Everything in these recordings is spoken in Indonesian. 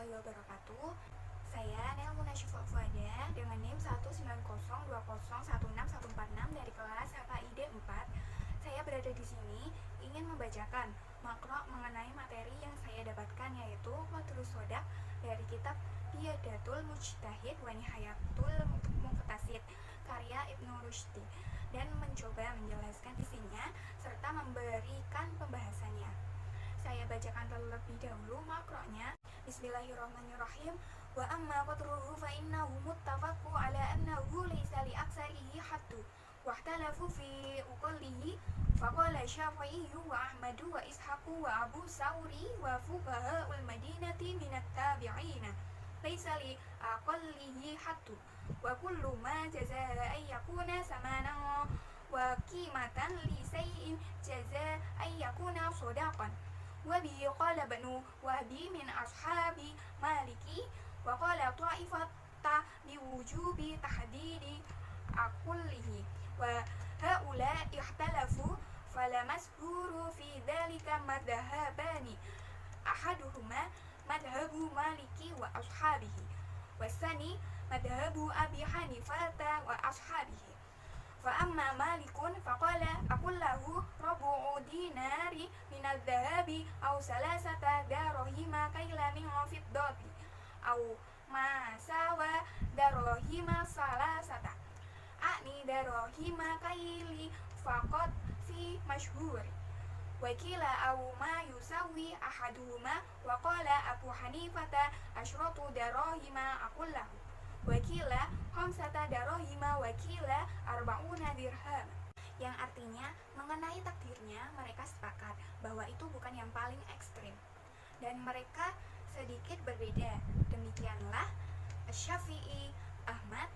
warahmatullahi wabarakatuh. Saya Nel Munasyifa Fuada dengan NIM 19020161646 dari kelas HKID 4. Saya berada di sini ingin membacakan makro mengenai materi yang saya dapatkan, yaitu Qadrus Shadaq dari kitab Biyadatul Mujtahid wa Nihayatul Muqtasid karya Ibnu Rushdi, dan mencoba menjelaskan isinya serta memberikan pembahasannya. Saya bacakan terlebih dahulu makronya. Bismillahirrahmanirrahim. Wa amma qadruhu fa innahu muttafaqu ala annahu laysa li aksarihi haddu wa ikhtalafu fi uqullihi faqala Syafi'i wa Ahmadu wa Ishaqu wa Abu Sauri wa fuqaha wal Madinati minat tabi'ina laysa li aqallihi haddu wa kullu ma jazaa ay yakuna samanan wa qimatan li sayyin jazaa ay yakuna shadaqan. Wabi qala Ibnu Wahbi min ashabi Maliki wa qala ta'ifata biwujubi tahdidi akullihi wa haula ikhtalafu falamasburu fi dhalika madhhabani ahaduhuma madhhabu Maliki wa ashabihi wasani madhhabu Abi Hanifata wa ashabihi. Fa'amma Malikun faqala akullahu rabu'u dinari minal dhahabi aw salasata darahima kaila min fiddati aw ma sawa darahima salasata a'ni darahima kaili faqad fi masyhuri wakila aw ma yusawi ahaduhuma wa qala Abu Hanifata asyratu darahima akullahu wakila khamsata darahima wakila arba'una dirham, yang artinya mengenai takdirnya mereka sepakat bahwa itu bukan yang paling ekstrim dan mereka sedikit berbeda. Demikianlah Syafi'i, Ahmad,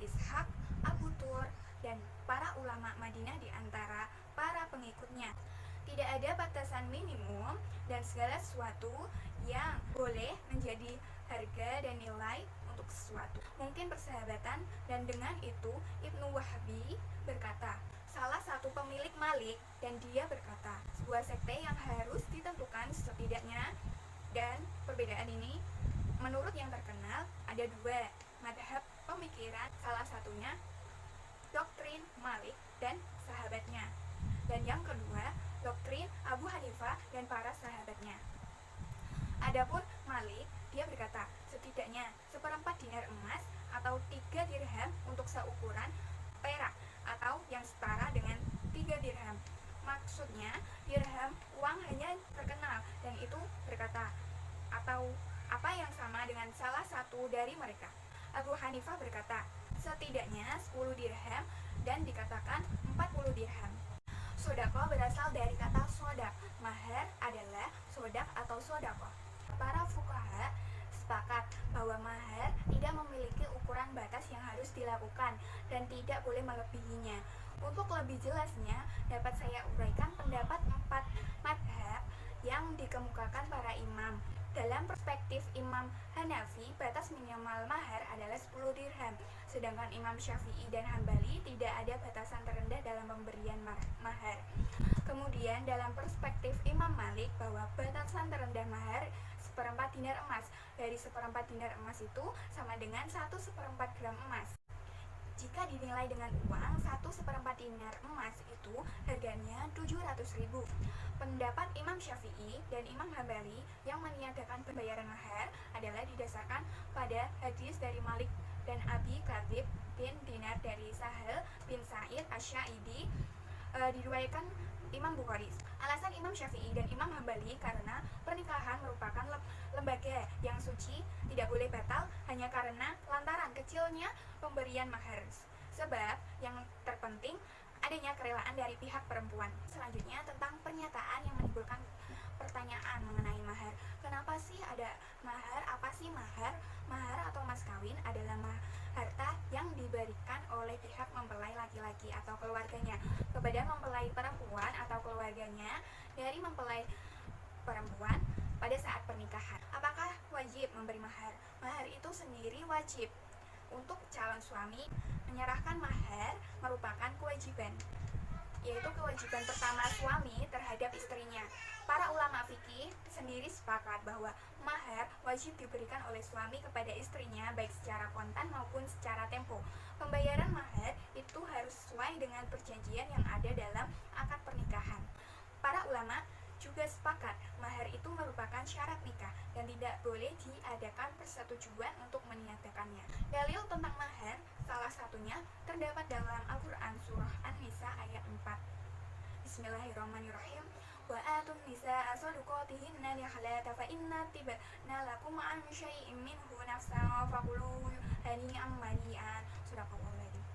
Ishaq, Abu Tur, dan para ulama Madinah di antara para pengikutnya. Tidak ada batasan minimum dan segala sesuatu yang boleh menjadi harga dan nilai untuk sesuatu mungkin persahabatan, dan dengan itu Ibnu Wahbi berkata, salah satu pemilik Malik, dan dia berkata sebuah sekte yang harus ditentukan setidaknya, dan perbedaan ini menurut yang terkenal ada dua madhab pemikiran, salah satunya doktrin Malik dan sahabatnya, dan yang kedua doktrin Abu Hanifah dan para sahabatnya. Adapun Malik, dia berkata setidaknya seperempat dinar emas atau 3 dirham untuk seukuran perak atau yang setara dengan 3 dirham. Maksudnya dirham uang hanya terkenal, dan itu berkata atau apa yang sama dengan salah satu dari mereka. Abu Hanifah berkata setidaknya 10 dirham dan dikatakan 40 dirham. Sodako berasal dari kata sodak. Mahar adalah sodak atau sodako. Para fuqaha sepakat bahwa mahar tidak memiliki ukuran batas yang harus dilakukan dan tidak boleh melebihinya. Untuk lebih jelasnya dapat saya uraikan pendapat 4 madhab yang dikemukakan para imam. Dalam perspektif Imam Hanafi, batas minimal mahar adalah 10 dirham, sedangkan Imam Syafi'i dan Hambali tidak ada batasan terendah dalam pemberian mahar. Kemudian dalam perspektif Imam Malik, bahwa batasan terendah mahar seperempat dinar emas. Dari seperempat dinar emas itu sama dengan 1/4 gram emas. Jika dinilai dengan uang, 1/4 dinar emas itu harganya 700.000. Pendapat Imam Syafi'i dan Imam Hambali yang meniadakan pembayaran mahar adalah didasarkan pada hadis dari Malik dan Abi Kadzib bin Dinar dari Sahal bin Sa'id Asy-Sya'idi, diriwayatkan Imam Bukhari. Alasan Imam Syafi'i dan Imam Hambali karena pernikahan merupakan lembaga yang suci, tidak boleh batal hanya karena lantaran kecilnya pemberian mahar. Sebab yang terpenting adanya kerelaan dari pihak perempuan. Selanjutnya tentang pernyataan yang menimbulkan pertanyaan mengenai mahar. Kenapa sih ada mahar? Apa sih mahar? Mahar atau mas kawin adalah harta yang diberikan oleh pihak mempelai laki-laki atau keluarganya kepada mempelai perempuan atau keluarganya dari mempelai perempuan pada saat pernikahan. Apakah wajib memberi mahar? Mahar itu sendiri wajib. Untuk calon suami, menyerahkan mahar merupakan kewajiban. yaitu kewajiban pertama suami terhadap istrinya. Para ulama fikih sendiri sepakat bahwa mahar wajib diberikan oleh suami kepada istrinya baik secara kontan maupun secara tempo. Pembayaran mahar itu harus sesuai dengan perjanjian yang ada dalam akad pernikahan. Para ulama juga sepakat mahar itu merupakan syarat nikah dan tidak boleh diadakan persetujuan untuk meniadakannya. Dalil tentang mahar salah satunya terdapat dalam Al-Quran surah An-Nisa ayat 4. Bismillahirrahmanirrahim. Wa atun nisaa sadaqatihinna nihlata fa inna tibna lakum an syai'in minhu nafsan faqulu hani'an mari'an. Sadaqallahul adzim.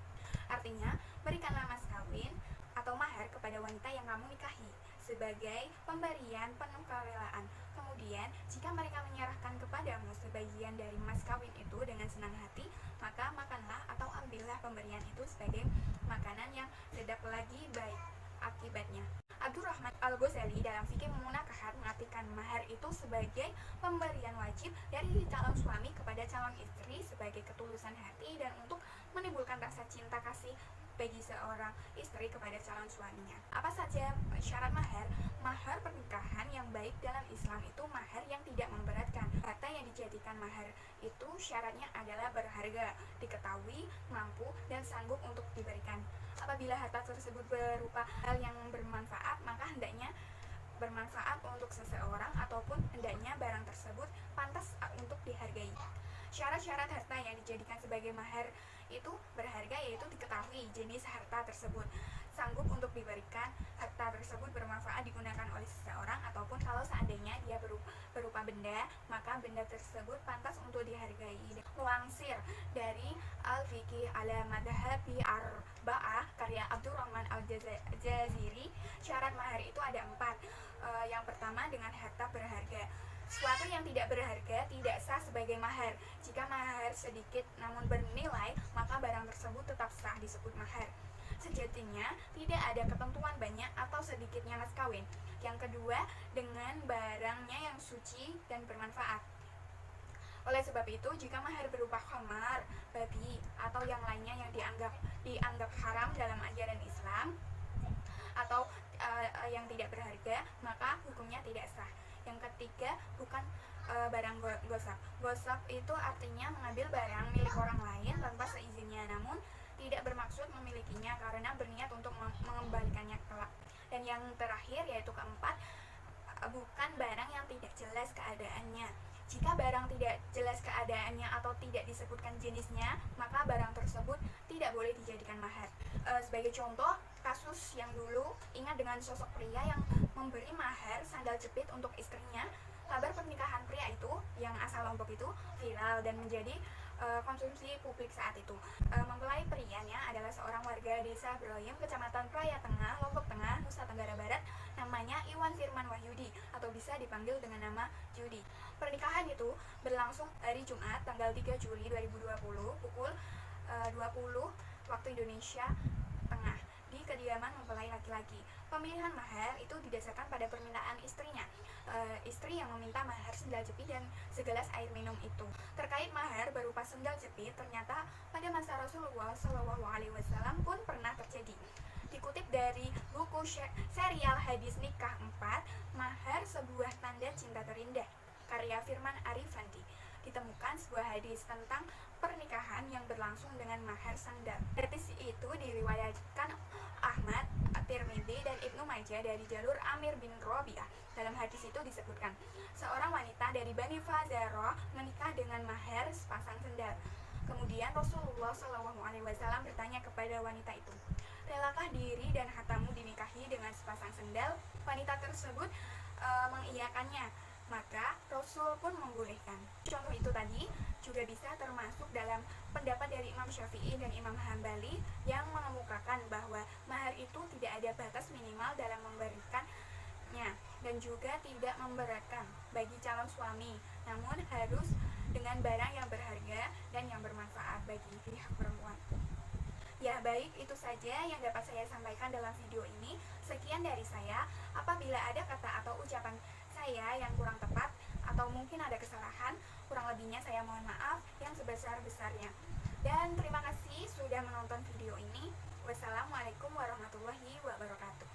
Artinya, berikanlah mas kawin atau mahar kepada wanita yang kamu nikahi sebagai pemberian penuh kerelaan. Kemudian, jika mereka menyerahkan kepadamu sebagian dari mas kawin itu dengan senang hati, maka makanlah atau ambillah pemberian itu sebagai makanan yang sedap lagi baik akibatnya. Abdurrahman Al-Ghazali dalam fikih munakahat mengartikan mahar itu sebagai pemberian wajib dari calon suami kepada calon istri sebagai ketulusan hati dan untuk menimbulkan rasa cinta kasih bagi seorang istri kepada calon suaminya. Apa saja syarat mahar? Mahar pernikahan yang baik dalam Islam itu mahar yang tidak memberatkan. Harta yang dijadikan mahar itu syaratnya adalah berharga, diketahui, mampu, dan sanggup untuk diberikan. Apabila harta tersebut berupa hal yang bermanfaat, maka hendaknya bermanfaat untuk seseorang ataupun hendaknya barang tersebut pantas untuk dihargai. Syarat-syarat harta yang dijadikan sebagai mahar itu berharga, yaitu diketahui jenis harta tersebut, sanggup untuk diberikan, harta tersebut bermanfaat digunakan oleh seseorang, ataupun kalau seandainya dia berupa benda, maka benda tersebut pantas untuk dihargai. Melansir dari Al-Fiqh ala Madhabi Arba'ah karya Abdurrahman Al-Jaziri, syarat mahar itu ada 4. Yang pertama, dengan harta berharga. Sesuatu yang tidak berharga tidak sah sebagai mahar. Jika mahar sedikit namun bernilai, maka barang tersebut tetap sah disebut mahar. Sejatinya tidak ada ketentuan banyak atau sedikitnya mas kawin. Yang kedua, dengan barangnya yang suci dan bermanfaat. Oleh sebab itu, jika mahar berupa khamar, babi, atau yang lainnya yang dianggap haram dalam ajaran Islam atau yang tidak berharga, maka hukumnya tidak sah. Yang ketiga, bukan barang gosap. Gosap itu artinya mengambil barang milik orang lain tanpa seizinnya, namun tidak bermaksud memilikinya karena berniat untuk mengembalikannya kelak. Dan yang terakhir, yaitu keempat, bukan barang yang tidak jelas keadaannya. Jika barang tidak jelas keadaannya atau tidak disebutkan jenisnya, maka barang tersebut tidak boleh dijadikan mahar. Sebagai contoh, kasus yang dulu, ingat dengan sosok pria yang memberi mahar sandal jepit untuk istrinya. Kabar pernikahan pria itu yang asal Lombok itu viral dan menjadi konsumsi publik saat itu. Mempelai prianya adalah seorang warga desa Broyem, kecamatan Praya Tengah, Lombok Tengah, Nusa Tenggara Barat. Namanya Iwan Firman Wahyudi atau bisa dipanggil dengan nama Judi. Pernikahan itu berlangsung hari Jumat tanggal 3 Juli 2020 pukul 20 waktu Indonesia Tengah di kediaman mempelai laki-laki. Pemilihan mahar itu didasarkan pada permintaan istrinya. Istri yang meminta mahar sendal jepit dan segelas air minum itu. Terkait mahar berupa sendal jepit, ternyata pada masa Rasulullah SAW pun pernah terjadi. Dikutip dari buku serial hadis nikah 4, mahar sebuah tanda cinta terindah, karya Firman Arifandi, ditemukan sebuah hadis tentang pernikahan yang berlangsung dengan mahar sandal. Hadis itu diriwayatkan Ahmad, Tirmidzi, dan Ibnu Majah dari jalur Amir bin Robiah. Dalam hadis itu disebutkan, seorang wanita dari Bani Fazarah menikah dengan mahar sepasang sandal. Kemudian Rasulullah SAW bertanya kepada wanita itu, relakah diri dan hartamu dinikahi dengan sepasang sandal? Wanita tersebut mengiyakannya. Maka Rasul pun membolehkan. Contoh itu tadi juga bisa termasuk dalam pendapat dari Imam Syafi'i dan Imam Hambali yang mengemukakan bahwa mahar itu tidak ada batas minimal dalam memberikannya dan juga tidak memberatkan bagi calon suami, namun harus dengan barang yang berharga dan yang bermanfaat bagi pihak perempuan. Ya baik, itu saja yang dapat saya sampaikan dalam video ini. Sekian dari saya. Apabila ada kata atau ucapan saya yang kurang tepat atau mungkin ada kesalahan, kurang lebihnya saya mohon maaf yang sebesar-besarnya. Dan terima kasih sudah menonton video ini. Wassalamualaikum warahmatullahi wabarakatuh.